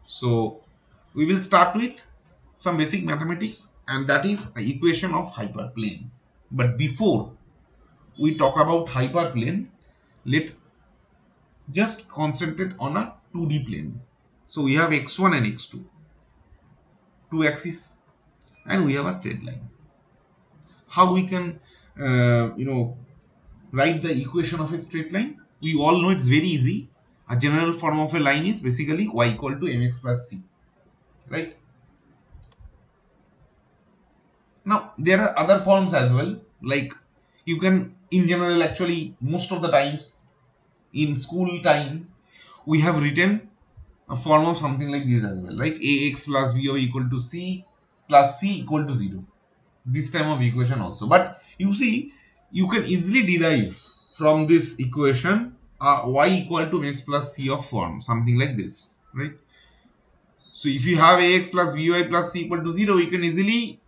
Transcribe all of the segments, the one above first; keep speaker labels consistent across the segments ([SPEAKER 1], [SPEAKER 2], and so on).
[SPEAKER 1] So we will start with some basic mathematics, and that is the equation of hyperplane. But before we talk about hyperplane, let's just concentrate on a 2D plane. So we have x1 and x2, two axes, and we have a straight line. How we can write the equation of a straight line? We all know it's very easy. A general form of a line is basically y equal to mx plus c, right? Now there are other forms as well, like you can, in general, actually most of the times in school time we have written a form of something like this as well, right? Ax plus by equal to c plus c equal to 0. This type of equation also. But you see, you can easily derive from this equation y equal to x plus c of form, something like this, right? So if you have ax plus by plus c equal to 0, you can easily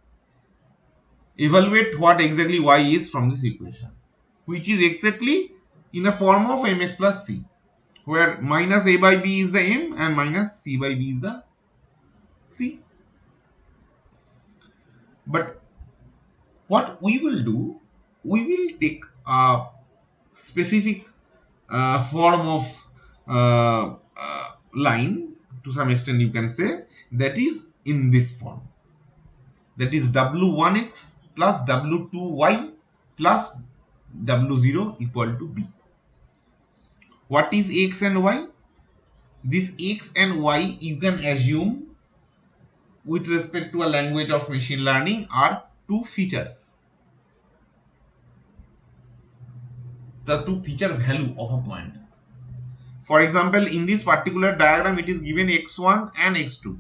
[SPEAKER 1] evaluate what exactly y is from this equation, which is exactly in a form of mx plus c, where minus a by b is the m and minus c by b is the c. But what we will do, we will take a specific form of line, to some extent you can say, that is in this form, that is w1x plus w2y plus w0 equal to b. What is x and y? This x and y, you can assume, with respect to a language of machine learning, are two features, the two feature value of a point. For example, in this particular diagram it is given x1 and x2,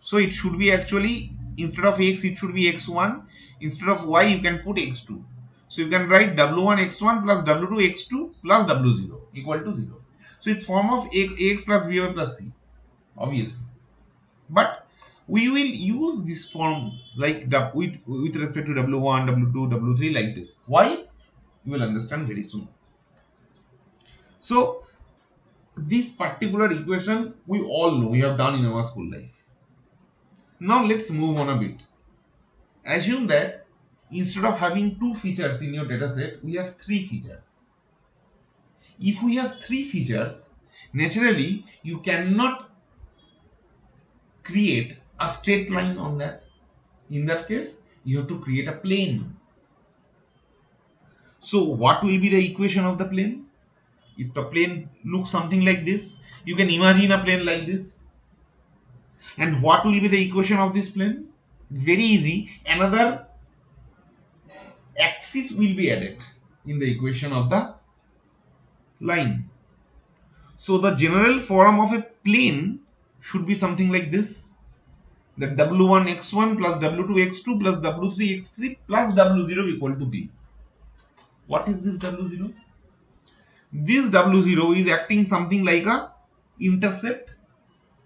[SPEAKER 1] so it should be actually, instead of x it should be x1, instead of y you can put x2. So you can write w1 x1 plus w2 x2 plus w0 equal to 0. So it's form of ax plus by plus c, obviously. But we will use this form like with respect to w1, w2, w3, like this. Why? You will understand very soon. So this particular equation we all know, we have done in our school life. Now let's move on a bit. Assume that instead of having two features in your dataset, we have three features. If we have three features, naturally you cannot create a straight line on that. In that case, you have to create a plane. So what will be the equation of the plane? If the plane looks something like this, you can imagine a plane like this. And what will be the equation of this plane? It's very easy. Another axis will be added in the equation of the line. So the general form of a plane should be something like this: that w1 x1 plus w2 x2 plus w3 x3 plus w0 equal to b. What is this w0? This w0 is acting something like a intercept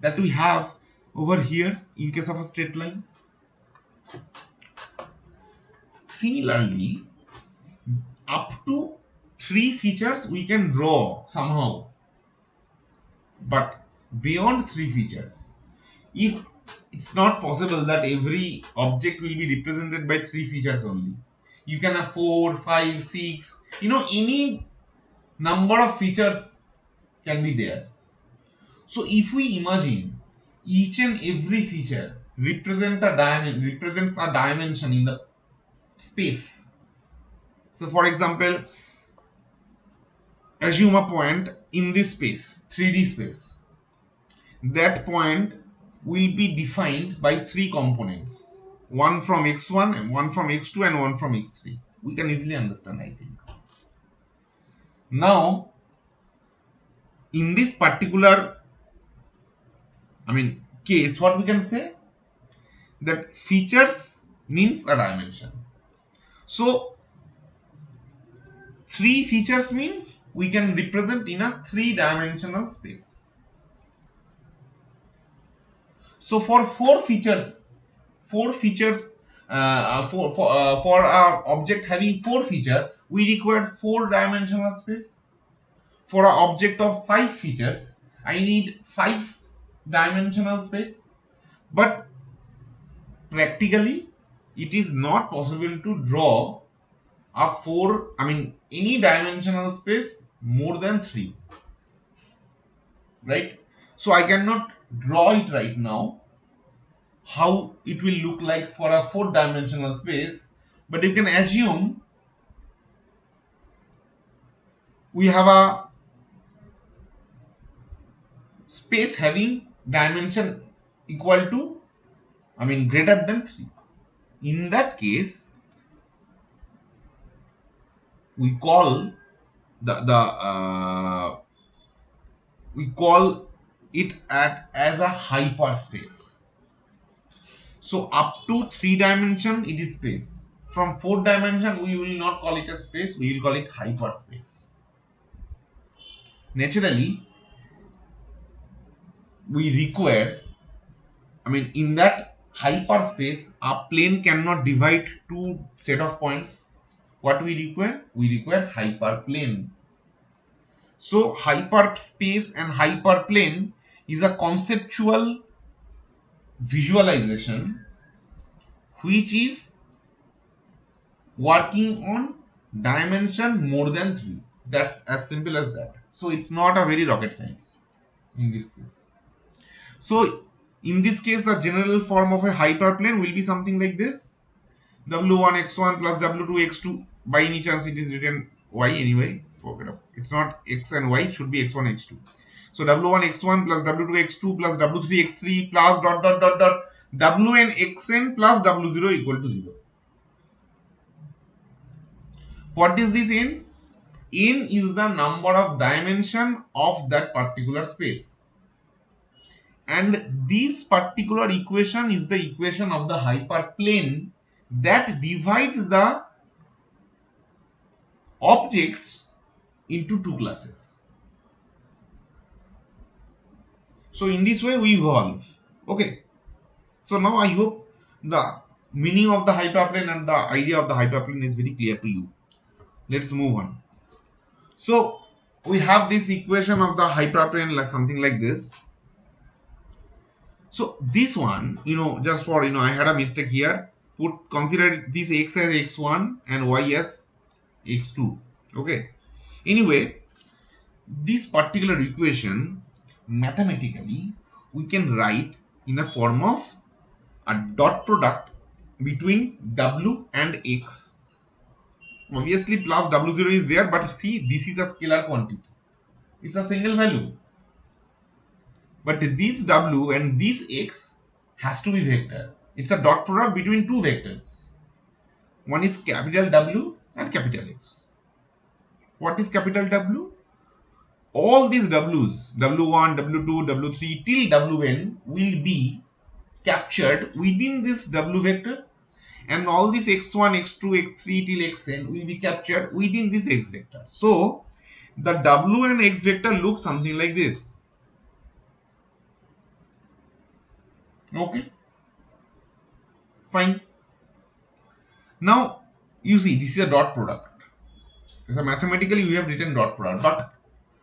[SPEAKER 1] that we have over here in case of a straight line. Similarly, up to three features we can draw somehow, but beyond three features, if it's not possible that every object will be represented by three features only, you can have 4, 5, 6, any number of features can be there. So if we imagine each and every feature represents a dimension in the space. So for example, assume a point in this space, 3D space. That point will be defined by three components, one from x1 and one from x2 and one from x3. We can easily understand, I think. Now in this particular case, what we can say, that features means a dimension. So three features means we can represent in a three-dimensional space. So for for our object having four feature, we require four-dimensional space. For an object of five features, I need five dimensional space, but practically it is not possible to draw a any dimensional space more than 3, right? So I cannot draw it right now how it will look like for a 4-dimensional space, but you can assume we have a space having dimension equal to greater than 3. In that case, we call the we call it as a hyperspace. So up to 3 dimension it is space. From 4 dimension we will not call it a space, we will call it hyperspace. Naturally, we require, in that hyperspace, a plane cannot divide two set of points. What we require? We require hyperplane. So hyperspace and hyperplane is a conceptual visualization which is working on dimension more than 3. That's as simple as that. So it's not a very rocket science in this case. So in this case, the general form of a hyperplane will be something like this: w1 x1 plus w2 x2. By any chance it is written y anyway, forget it. It's not x and y, it should be x1 x2. So w1 x1 plus w2 x2 plus w3 x3 plus dot dot dot dot wn xn plus w0 equal to 0. What is this n? N is the number of dimension of that particular space. And this particular equation is the equation of the hyperplane that divides the objects into two classes. So in this way we evolve. Okay. So now I hope the meaning of the hyperplane and the idea of the hyperplane is very clear to you. Let's move on. So we have this equation of the hyperplane like something like this. So this one, just for I had a mistake here. Consider this x as x1 and y as x2. Okay. Anyway, this particular equation mathematically we can write in a form of a dot product between w and x. Obviously plus w0 is there, but see, this is a scalar quantity. It's a single value. But this w and this x has to be vector. It's a dot product between two vectors. One is capital W and capital X. What is capital W? All these W's, W1, W2, W3 till Wn will be captured within this W vector, and all these x1, x2, x3 till xn will be captured within this x vector. So the W and x vector looks something like this. Okay, fine. Now you see this is a dot product. So mathematically we have written dot product, but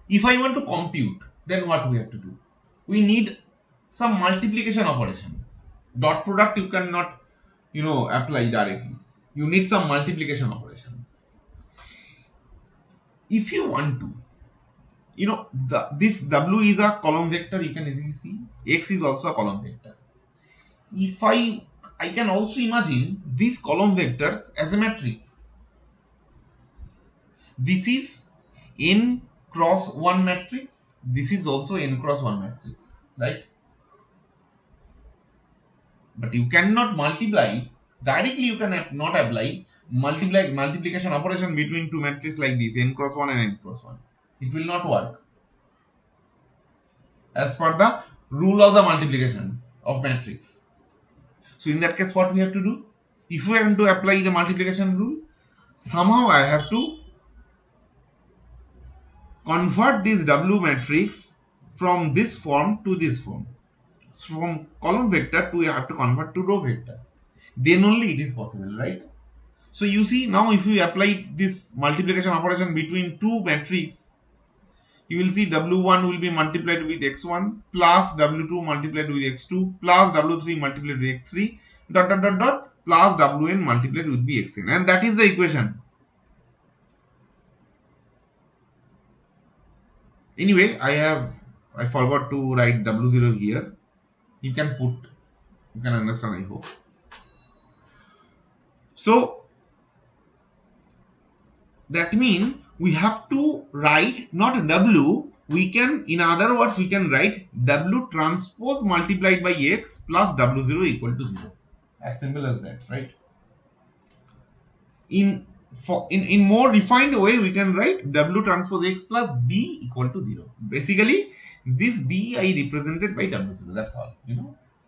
[SPEAKER 1] if I want to compute, then what we have to do? We need some multiplication operation. Dot product you cannot apply directly. You need some multiplication operation. If you want to, this W is a column vector, you can easily see. X is also a column vector. If I can also imagine these column vectors as a matrix. This is n cross 1 matrix. This is also n cross 1 matrix, right? But you cannot multiply directly. You cannot apply multiplication operation between two matrices like this, n cross 1 and n cross 1. It will not work as per the rule of the multiplication of matrix. So in that case, what we have to do? If we want to apply the multiplication rule, somehow I have to convert this W matrix from this form to this form. From column vector to, you have to convert to row vector. Then only it is possible, right? So you see, now if you apply this multiplication operation between two matrices, You will see W1 will be multiplied with x1 plus W2 multiplied with x2 plus W3 multiplied with x3 dot dot dot dot plus Wn multiplied with bxn, and that is the equation. Anyway, I forgot to write W0 here. You can put, you can understand, I hope. So that means we have to write not W, we can, in other words, we can write W transpose multiplied by x plus W0 equal to 0. As simple as that, right? In more refined way, we can write W transpose x plus B equal to 0. Basically, this B I represented by W0. That's all.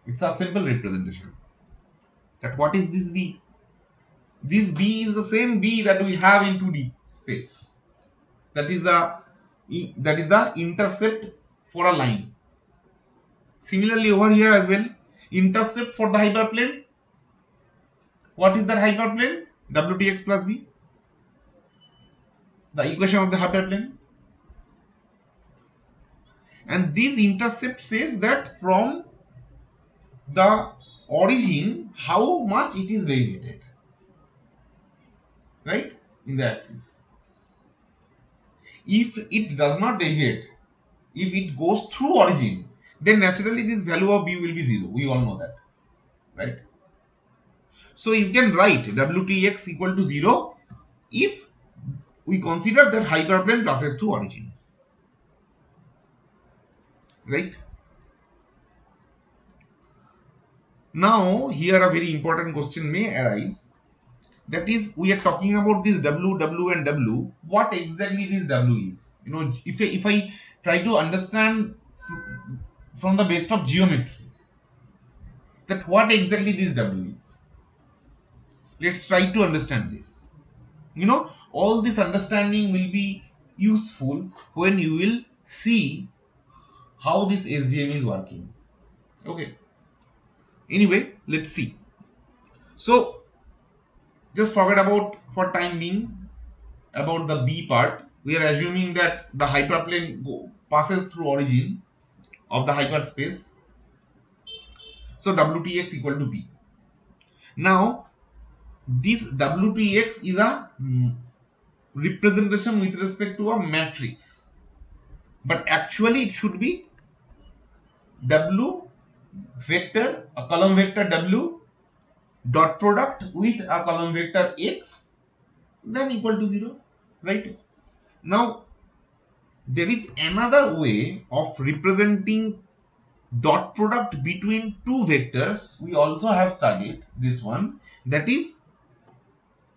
[SPEAKER 1] It's a simple representation. That what is this B? This B is the same B that we have in 2D space. That is the intercept for a line. Similarly, over here as well, intercept for the hyperplane. What is that hyperplane? WTX plus B. The equation of the hyperplane. And this intercept says that from the origin how much it is deviated, right, in the axis. If it does not deviate, if it goes through origin, then naturally this value of B will be 0. We all know that, right? So you can write WTX equal to 0 if we consider that hyperplane passes through origin, right? Now here a very important question may arise. That is, we are talking about this W and W. What exactly this W is? If I try to understand from the base of geometry, that what exactly this W is. Let's try to understand this. All this understanding will be useful when you will see how this SVM is working. Okay. Anyway, let's see. So just forget about, for time being, about the B part. We are assuming that the hyperplane passes through origin of the hyperspace. So WTX equal to B. Now this WTX is a representation with respect to a matrix, but actually it should be W vector, a column vector W dot product with a column vector X, then equal to 0, right? Now there is another way of representing dot product between two vectors. We also have studied this one, that is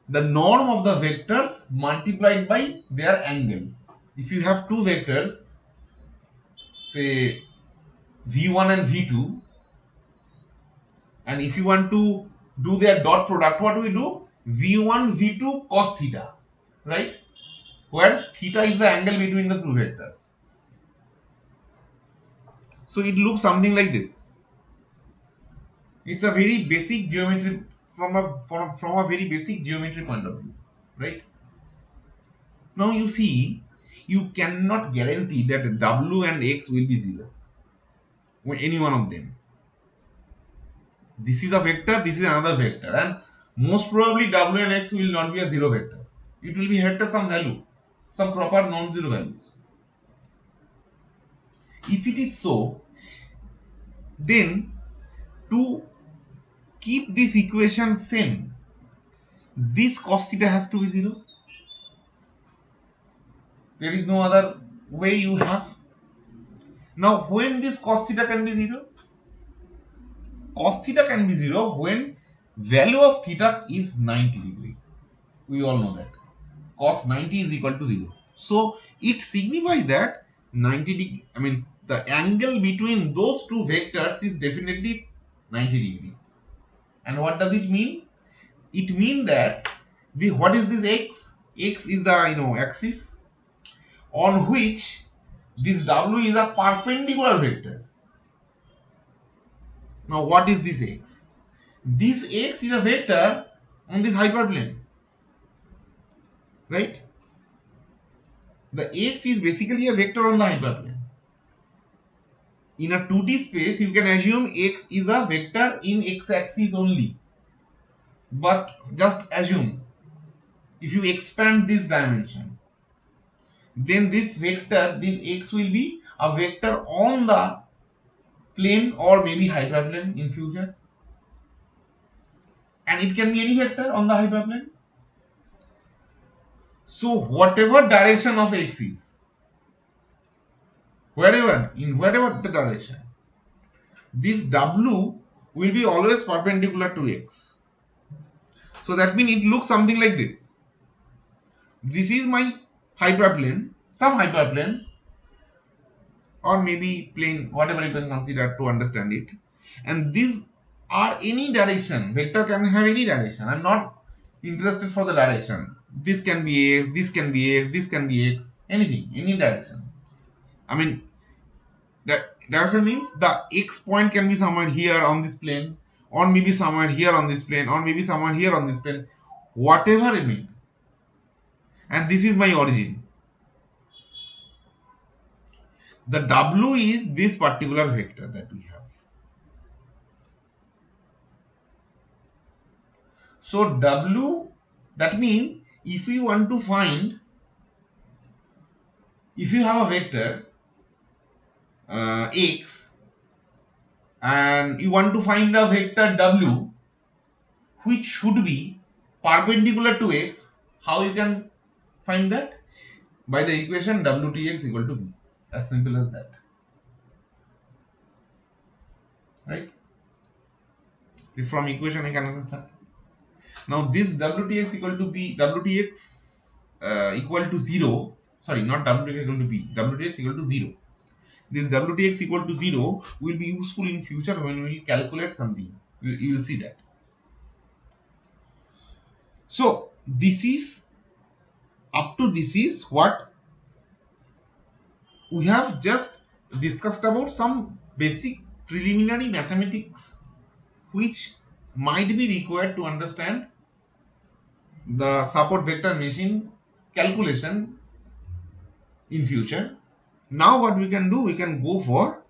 [SPEAKER 1] the norm of the vectors multiplied by their angle. If you have two vectors, say v1 and v2, and if you want to do their dot product, what do we do? v1 v2 cos theta, right, where theta is the angle between the two vectors. So it looks something like this. It's a very basic geometry, from a very basic geometry point of view, right? Now you see, you cannot guarantee that W and X will be 0 when any one of them. This is a vector, this is another vector, and most probably W and X will not be a 0 vector. It will be vector some value, some proper non-zero values. If it is so, then to keep this equation same, this cos theta has to be 0. There is no other way you have. Now when this cos theta can be 0? Cos theta can be 0 when value of theta is 90 degree. We all know that. Cos 90 is equal to 0. So it signifies that 90 degree, the angle between those two vectors is definitely 90 degree. And what does it mean? It means that what is this X? X is the axis on which this W is a perpendicular vector. Now what is this X? This X is a vector on this hyperplane, right? The x is basically a vector on the hyperplane. In a 2D space, you can assume x is a vector in x-axis only. But just assume, if you expand this dimension, then this vector, this x will be a vector on the plane or maybe hyperplane in future. And it can be any vector on the hyperplane. So whatever direction of x is, wherever the direction, this w will be always perpendicular to x. So that means it looks something like this. This is my hyperplane, some hyperplane, or maybe plane, whatever you can consider to understand it. And these are any direction. Vector can have any direction. I'm not interested for the direction. This can be x, this can be x, this can be x, anything, any direction. I mean, that direction means the x point can be somewhere here on this plane, or maybe somewhere here on this plane, or maybe somewhere here on this plane, whatever it may be. And this is my origin. The w is this particular vector that we have. So w, that means if you want to find, if you have a vector x and you want to find a vector w which should be perpendicular to x, how you can find that? By the equation wtx equal to b. As simple as that. Right? If from equation I can understand. Now this wtx equal to b, wtx equal to 0, sorry, not wtx equal to b, wtx equal to 0. This wtx equal to 0 will be useful in future when we will calculate something. You will see that. So this is, up to this is what we have just discussed about some basic preliminary mathematics which might be required to understand the support vector machine calculation in future. Now what we can do, we can go for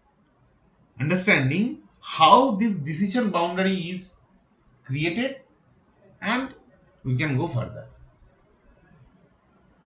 [SPEAKER 1] understanding how this decision boundary is created, and we can go further.